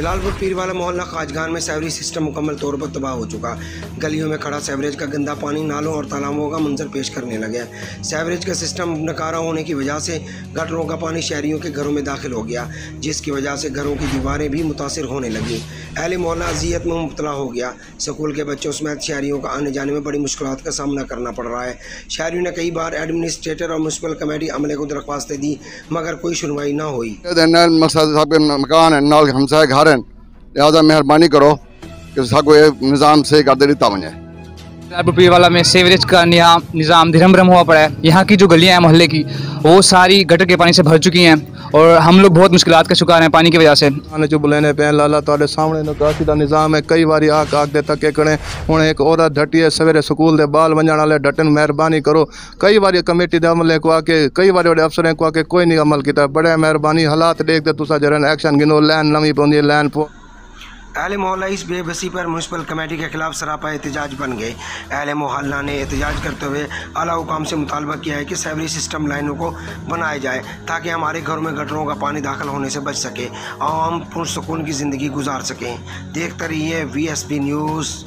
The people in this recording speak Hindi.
जलालपुर पीरवाला मोहल्ला खाजगान में सीवरेज सिस्टम मुकम्मल तौर पर तबाह हो चुका। गलियों में खड़ा सीवरेज का गंदा पानी नालों और तालाबों का मंजर पेश करने लगे। सीवरेज का सिस्टम नकारा होने की वजह से गटरों का पानी शहरियों के घरों में दाखिल हो गया, जिसकी वजह से घरों की दीवारें भी मुतासिर होने लगी। अहले मोहल्ला अजियत में मुब्तला हो गया। स्कूल के बच्चों समेत शहरियों का आने जाने में बड़ी मुश्किलात का सामना करना पड़ रहा है। शहरियों ने कई बार एडमिनिस्ट्रेटर और म्यूनसिपल कमेटी अमले को दरख्वास्तें दी, मगर कोई सुनवाई न हुई। मकान घर लिहाजा मेहरबानी करो कि साको ये निज़ाम से कर दिता वने। जलालपुर पीरवाला में सीवरेज का निज़ाम धर्मभ्रम हुआ पड़ा है। यहाँ की जो गलियाँ हैं मोहल्ले की, वो सारी गटर के पानी से भर चुकी हैं और हम लोग बहुत मुश्किलात का शिकार हैं पानी की वजह से। चुप लेने पे लाला तुहाडे सामने काफी का निज़ाम है। कई बार आख दे तके कने हुण एक औरत डटी है सवेरे स्कूल दे बाल वंजण वाले डटन, मेहरबानी करो। कई बार कमेटी दे अमले को आके, कई बार बड़े अफसरें को आके कोई नहीं अमल किया। बड़े मेहरबानी हालात देख दे तुसा जरन एक्शन गिनो, लैन लमी पौंदी लैन पो। अहले मोहल्ला इस बेबसी पर म्यूनसिपल कमेटी के खिलाफ सरापा एहतजाज बन गए। अहले मोहल्ला ने एहतजाज करते हुए आला हुकाम से मुतालबा किया है कि सीवरेज सिस्टम लाइनों को बनाया जाए ताकि हमारे घरों में गटरों का पानी दाखिल होने से बच सके और हम पुरसुकून की ज़िंदगी गुजार सकें। देखते रहिए VSB न्यूज़।